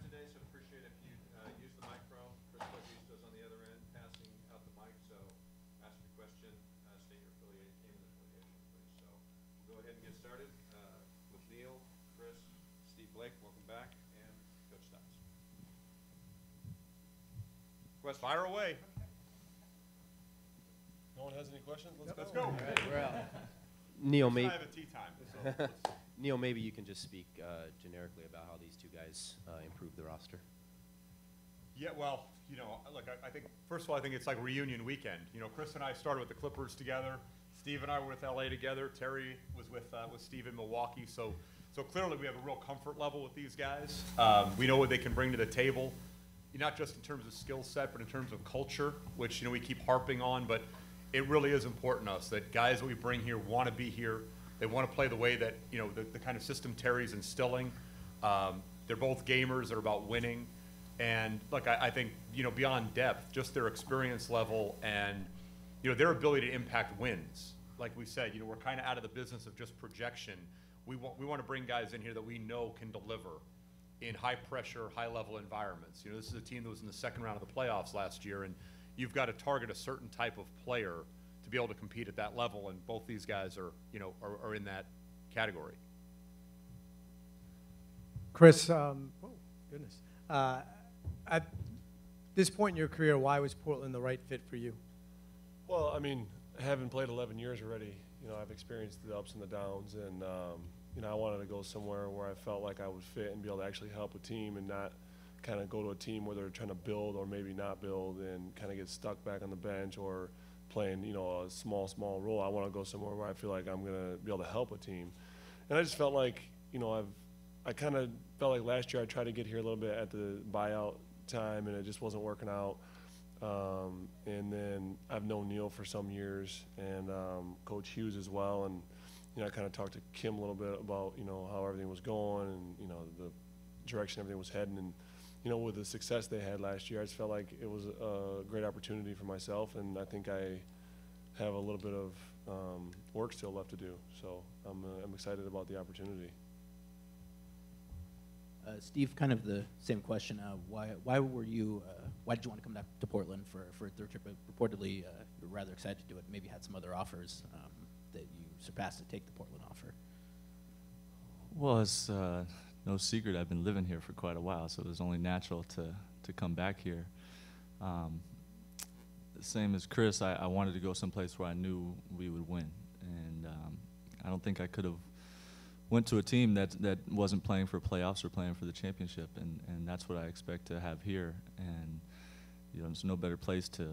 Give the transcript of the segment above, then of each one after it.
today, so appreciate if you use the micro. Chris Levisto's on the other end, passing out the mic. So ask your question, state your affiliation, please. So we'll go ahead and get started with Neil, Chris, Steve Blake. Welcome back, and Coach Stotts. Question. Fire away. No one has any questions? Let's go. All right, we're out. Neil, maybe. I have a tea time. So Neil, maybe you can just speak generically about how these two guys improved the roster. Yeah, well, you know, look, I think, first of all, I think it's like reunion weekend. You know, Chris and I started with the Clippers together. Steve and I were with LA together. Terry was with Steve in Milwaukee. So clearly we have a real comfort level with these guys. We know what they can bring to the table, not just in terms of skill set, but in terms of culture, which, you know, we keep harping on. But it really is important to us that guys that we bring here want to be here. They want to play the way that, you know, the kind of system Terry's instilling. They're both gamers. They're about winning. And look, I think, you know, beyond depth, just their experience level and, you know, their ability to impact wins. Like we said, you know, we're kind of out of the business of just projection. We want to bring guys in here that we know can deliver in high pressure, high level environments. You know, this is a team that was in the second round of the playoffs last year, and you've got to target a certain type of player to be able to compete at that level, and both these guys are, you know, are in that category. Chris, oh goodness, at this point in your career, why was Portland the right fit for you? Well, I mean, having played 11 years already, you know, I've experienced the ups and the downs, and you know, I wanted to go somewhere where I felt like I would fit and be able to actually help a team and not kind of go to a team where they're trying to build or maybe not build and kind of get stuck back on the bench or playing, you know, a small role. I want to go somewhere where I feel like I'm going to be able to help a team. And I just felt like, you know, I kind of felt like last year I tried to get here a little bit at the buyout time, and it just wasn't working out. And then I've known Neil for some years, and Coach Hughes as well. And, you know, I kind of talked to Kim a little bit about, you know, how everything was going and, you know, the direction everything was heading. And, you know, with the success they had last year, I just felt like it was a great opportunity for myself, and I think I have a little bit of work still left to do. So I'm excited about the opportunity. Steve, kind of the same question. Why were you? Why did you want to come back to Portland for a third trip? Reportedly, you were rather excited to do it. Maybe had some other offers that you surpassed to take the Portland offer. Well, it's no secret. I've been living here for quite a while, so it was only natural to come back here. Same as Chris, I wanted to go someplace where I knew we would win, and I don't think I could have went to a team that wasn't playing for playoffs or playing for the championship, and that's what I expect to have here. And you know, there's no better place to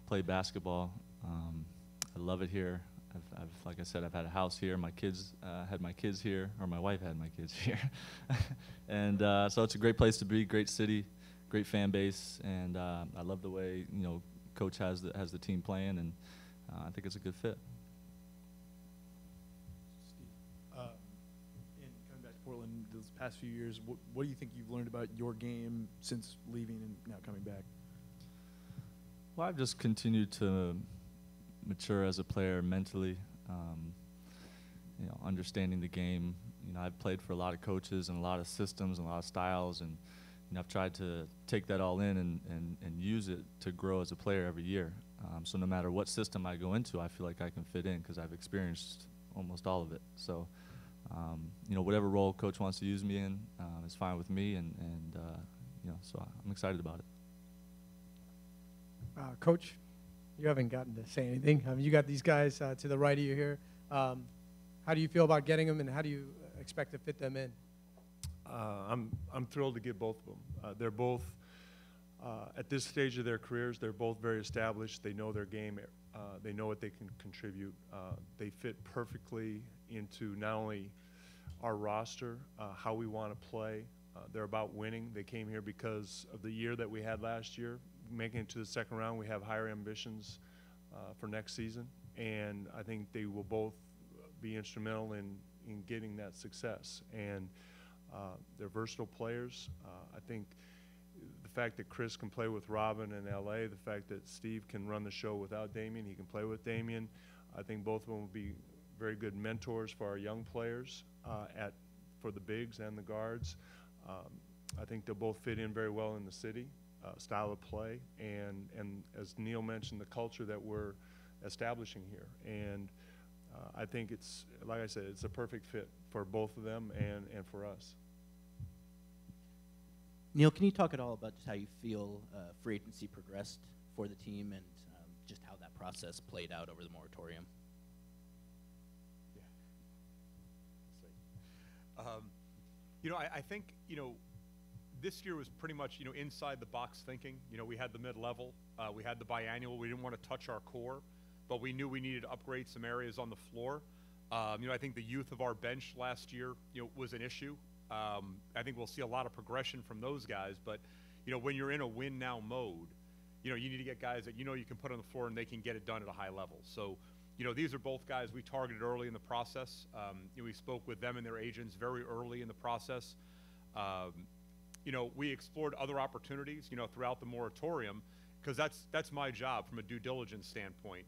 play basketball. I love it here. I've like I said, I've had a house here. My kids had my kids here, or my wife had my kids here, and so it's a great place to be. Great city, great fan base, and I love the way, you know, Coach has the team playing, and I think it's a good fit. Portland these past few years, what do you think you've learned about your game since leaving and now coming back? Well, I've just continued to mature as a player mentally, you know, understanding the game. You know, I've played for a lot of coaches and a lot of systems and a lot of styles, and you know, I've tried to take that all in and use it to grow as a player every year. So no matter what system I go into, I feel like I can fit in because I've experienced almost all of it. So you know, whatever role Coach wants to use me in is fine with me, and you know, so I'm excited about it. Coach, you haven't gotten to say anything. You got these guys to the right of you here. How do you feel about getting them, and how do you expect to fit them in? I'm thrilled to get both of them. They're both at this stage of their careers. They're both very established. They know their game. They know what they can contribute. They fit perfectly into not only our roster, how we want to play. They're about winning. They came here because of the year that we had last year. Making it to the second round, we have higher ambitions for next season, and I think they will both be instrumental in getting that success. And they're versatile players. I think the fact that Chris can play with Robin in LA, the fact that Steve can run the show without Damian, he can play with Damian, I think both of them will be very good mentors for our young players for the bigs and the guards. I think they'll both fit in very well in the city, style of play, and as Neil mentioned, the culture that we're establishing here. And I think it's, like I said, it's a perfect fit for both of them and for us. Neil, can you talk at all about just how you feel free agency progressed for the team and just how that process played out over the moratorium? You know, I think, you know, this year was pretty much, you know, inside the box thinking. You know, we had the mid-level, we had the biannual. We didn't want to touch our core, but we knew we needed to upgrade some areas on the floor. You know, I think the youth of our bench last year, you know, was an issue. I think we'll see a lot of progression from those guys, but, you know, when you're in a win-now mode, you know, you need to get guys that you know you can put on the floor and they can get it done at a high level. So, you know, these are both guys we targeted early in the process. You know, we spoke with them and their agents very early in the process. You know, we explored other opportunities, you know, throughout the moratorium, because that's my job from a due diligence standpoint.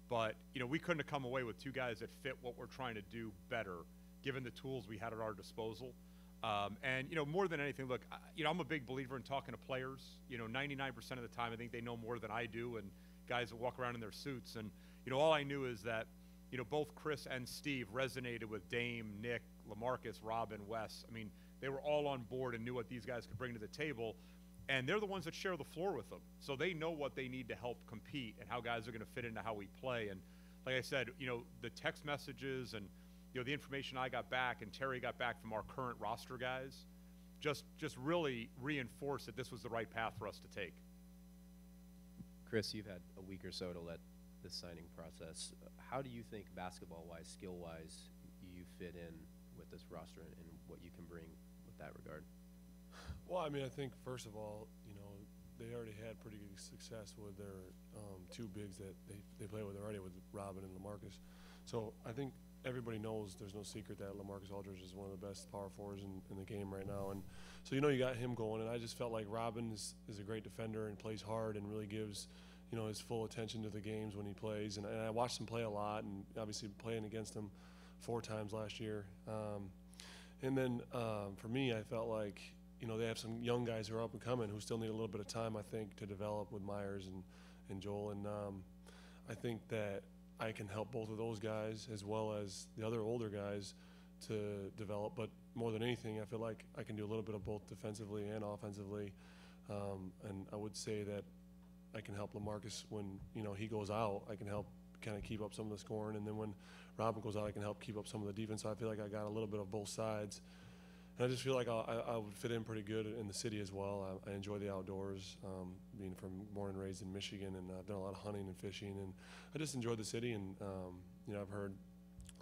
But, you know, we couldn't have come away with two guys that fit what we're trying to do better, given the tools we had at our disposal. And, you know, more than anything, look, you know, I'm a big believer in talking to players. You know, 99% of the time, I think they know more than I do, and guys that walk around in their suits. And, you know, all I knew is that, you know, both Chris and Steve resonated with Dame, Nick, LaMarcus, Robin, Wes. I mean, they were all on board and knew what these guys could bring to the table. And they're the ones that share the floor with them. So they know what they need to help compete and how guys are going to fit into how we play. And like I said, you know, the text messages and, you know, the information I got back and Terry got back from our current roster guys just really reinforced that this was the right path for us to take. Chris, you've had a week or so to let this signing process. How do you think basketball-wise, skill-wise, you fit in with this roster and what you can bring with that regard? Well, I mean, I think first of all, you know, they already had pretty good success with their two bigs that they play with already, with Robin and LaMarcus. So I think everybody knows there's no secret that LaMarcus Aldridge is one of the best power forwards in the game right now. And so, you know, you got him going, and I just felt like Robin is a great defender and plays hard and really gives, you know, his full attention to the games when he plays. And I watched him play a lot, and obviously playing against him 4 times last year. And then for me, I felt like, you know, they have some young guys who are up and coming who still need a little bit of time, I think, to develop with Myers and Joel. And I think that I can help both of those guys as well as the other older guys to develop. But more than anything, I feel like I can do a little bit of both defensively and offensively. And I would say that I can help LaMarcus when, you know, he goes out. I can help kind of keep up some of the scoring. And then when Robin goes out, I can help keep up some of the defense. So I feel like I got a little bit of both sides. And I just feel like I would fit in pretty good in the city as well. I enjoy the outdoors, being born and raised in Michigan, and I've done a lot of hunting and fishing, and I just enjoy the city. And you know, I've heard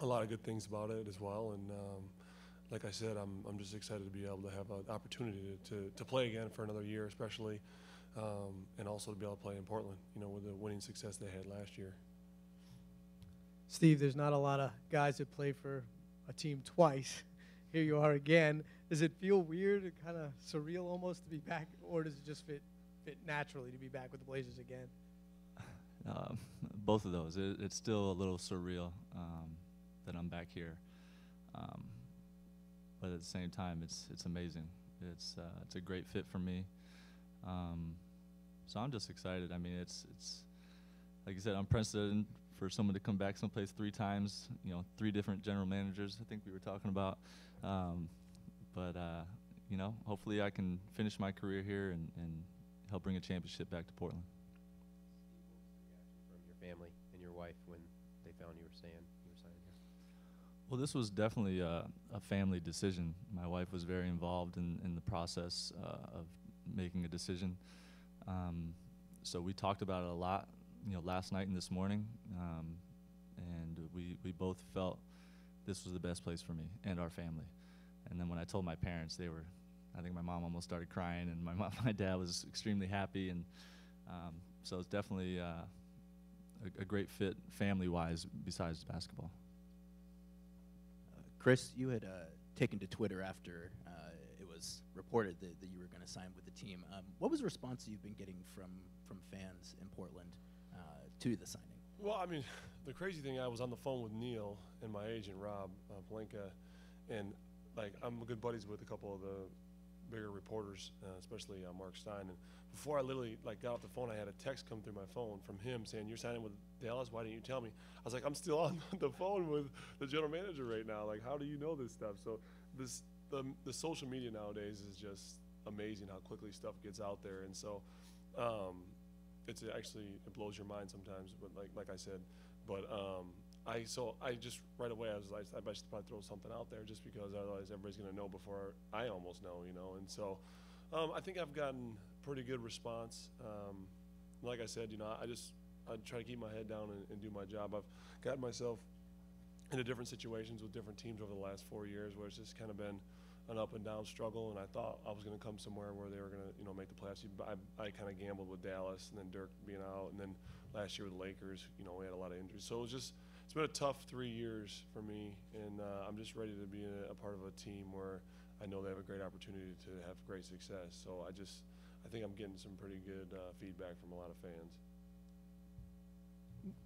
a lot of good things about it as well. And like I said, I'm just excited to be able to have an opportunity to play again for another year, especially, and also to be able to play in Portland. You know, with the winning success they had last year. Steve, there's not a lot of guys that play for a team twice. Here you are again. Does it feel weird and kind of surreal almost to be back, or does it just fit naturally to be back with the Blazers again? Both of those. It's still a little surreal that I'm back here, but at the same time, it's amazing. It's a great fit for me. So I'm just excited. I mean, it's like you said, unprecedented for someone to come back someplace 3 times. You know, 3 different general managers. I think we were talking about. But you know, hopefully I can finish my career here and help bring a championship back to Portland. From your family and your wife when they found you were signing here? Well, this was definitely a family decision. My wife was very involved in the process of making a decision. So we talked about it a lot, you know, last night and this morning, and we both felt this was the best place for me and our family. And then when I told my parents, I think my mom almost started crying, and my dad was extremely happy. And so it's definitely a great fit family-wise besides basketball. Chris, you had taken to Twitter after it was reported that you were going to sign with the team. What was the response you've been getting from fans in Portland to the signing? Well, I mean, the crazy thing, I was on the phone with Neil and my agent, Rob Palenka, and, like, I'm good buddies with a couple of bigger reporters, especially Mark Stein. And before I literally got off the phone, I had a text come through my phone from him saying, "You're signing with Dallas. Why didn't you tell me?" I was like, "I'm still on the phone with the general manager right now. Like, how do you know this stuff?" So the social media nowadays is just amazing how quickly stuff gets out there, and so it blows your mind sometimes. But like I said, but I just right away I was like, I should probably throw something out there just because otherwise everybody's gonna know before I almost know, and so I think I've gotten pretty good response. Like I said, I try to keep my head down and do my job. I've gotten myself into different situations with different teams over the last 4 years where it's just kind of been an up and down struggle, and I thought I was going to come somewhere where they were going to, make the playoffs. I kind of gambled with Dallas, and then Dirk being out, and then last year with the Lakers, we had a lot of injuries. So it's been a tough 3 years for me, and I'm just ready to be a part of a team where I know they have a great opportunity to have great success. So I think I'm getting some pretty good feedback from a lot of fans.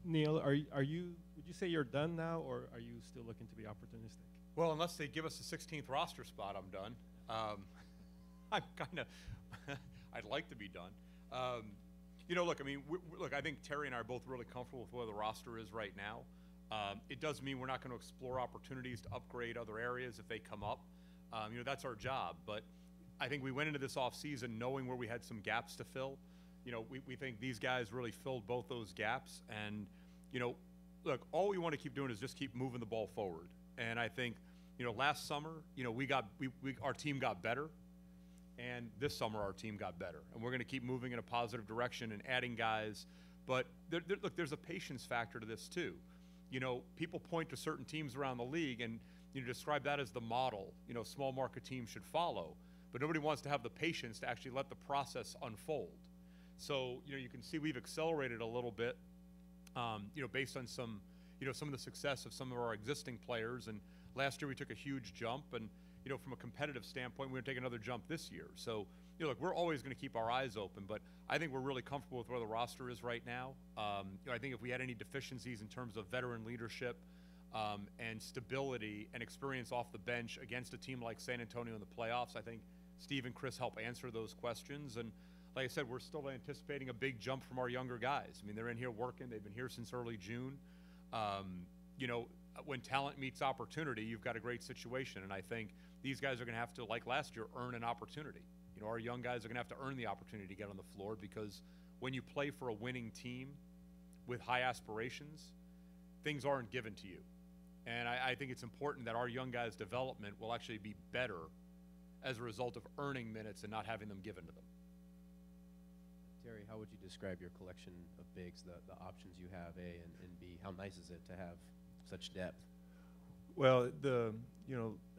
Neil, would you say you're done now, or are you still looking to be opportunistic? Well, unless they give us the 16th roster spot, I'm done. I'm kind of, I'd like to be done. Look, I think Terry and I are both really comfortable with where the roster is right now. It does mean we're not going to explore opportunities to upgrade other areas if they come up. That's our job. But I think we went into this offseason knowing where we had some gaps to fill. We think these guys really filled both those gaps. And, look, all we want to keep doing is just keep moving the ball forward. And I think, last summer, our team got better. And this summer, our team got better. And we're going to keep moving in a positive direction and adding guys. But, look, there's a patience factor to this, too. People point to certain teams around the league and describe that as the model, small market teams should follow. But nobody wants to have the patience to actually let the process unfold. So, you can see we've accelerated a little bit, based on some of the success of some of our existing players. And last year we took a huge jump. And, from a competitive standpoint, we're going to take another jump this year. So, look, we're always going to keep our eyes open. But I think we're really comfortable with where the roster is right now. I think if we had any deficiencies in terms of veteran leadership and stability and experience off the bench against a team like San Antonio in the playoffs, I think Steve and Chris help answer those questions. And like I said, we're still anticipating a big jump from our younger guys. They're in here working. They've been here since early June. When talent meets opportunity, you've got a great situation. And I think these guys are going to have to, like last year, earn an opportunity. Our young guys are going to have to earn the opportunity to get on the floor, because when you play for a winning team with high aspirations, things aren't given to you. And I think it's important that our young guys' development will actually be better as a result of earning minutes and not having them given to them. Terry, how would you describe your collection of bigs, the options you have, A, and B? How nice is it to have such depth? Well,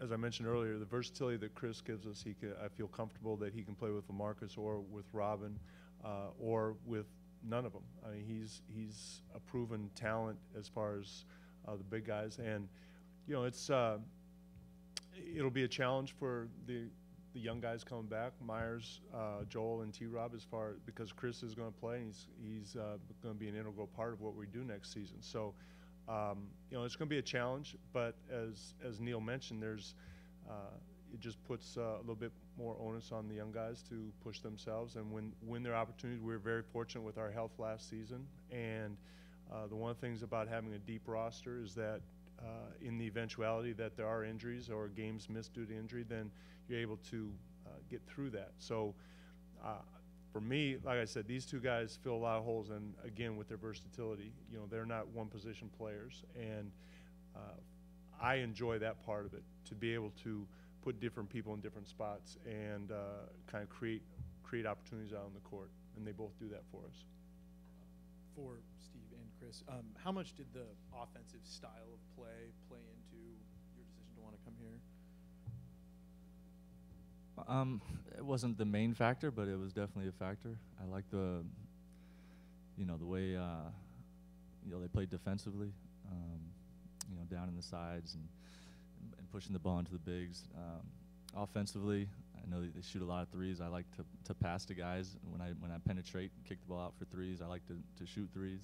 as I mentioned earlier, the versatility that Chris gives us, I feel comfortable that he can play with LaMarcus or with Robin, or with none of them. He's a proven talent as far as the big guys, and it'll be a challenge for the young guys coming back, Myers, Joel, and T-Rob, because Chris is going to play, and he's going to be an integral part of what we do next season. So, it's going to be a challenge, but as Neil mentioned, it just puts a little bit more onus on the young guys to push themselves and win their opportunities. We were very fortunate with our health last season, and the one of the things about having a deep roster is that in the eventuality that there are injuries or games missed due to injury, then you're able to get through that. So for me, like I said, these two guys fill a lot of holes, and again, with their versatility, they're not one-position players, and I enjoy that part of it, to be able to put different people in different spots and kind of create opportunities out on the court, and they both do that for us. For Steve and Chris, how much did the offensive style of play into your decision to want to come here? It wasn't the main factor, but it was definitely a factor. I like the way they played defensively, down in the sides and pushing the ball into the bigs. Offensively, I know they shoot a lot of threes. I like to pass to guys when I penetrate, kick the ball out for threes. I like to shoot threes.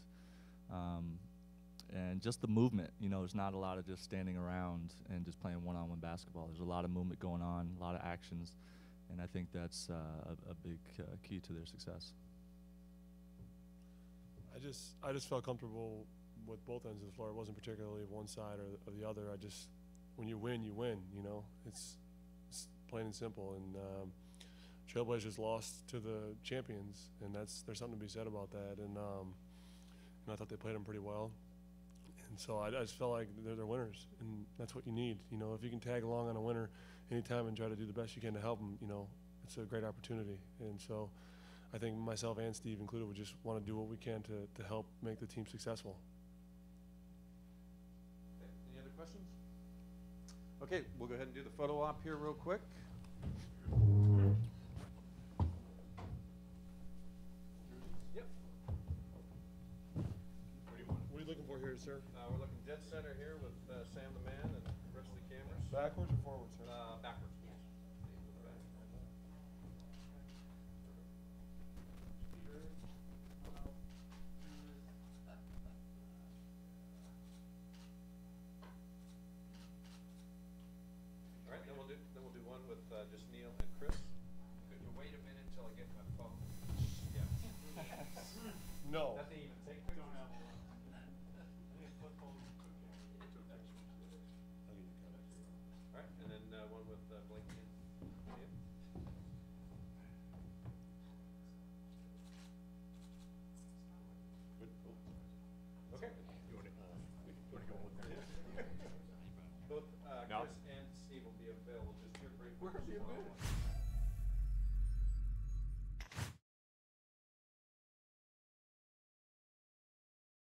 And just the movement, there's not a lot of just standing around and just playing one-on-one basketball. There's a lot of movement going on, a lot of actions, and I think that's a big key to their success. I just felt comfortable with both ends of the floor. It wasn't particularly one side or the other. When you win, you win. You know, it's plain and simple. And Trailblazers lost to the champions, and there's something to be said about that. And I thought they played them pretty well. And so I just felt like they're winners, and that's what you need. You know, if you can tag along on a winner anytime and try to do the best you can to help them, you know, it's a great opportunity. And so I think myself and Steve included would just want to do what we can to help make the team successful. Okay, any other questions? Okay, we'll go ahead and do the photo op here real quick. Yep. What are you looking for here, sir? We're looking dead center here with Sam the man and the rest of the cameras. Backwards or forwards, sir? Backwards, please. All right, then we'll do one with just Neil and Chris. Could you wait a minute until I get my phone? Yeah. No. Nothing even take pictures. All right, and then one with Blake and Ian. Good, cool. Okay. Both No. Chris and Steve will be available just here briefly. We're gonna be available.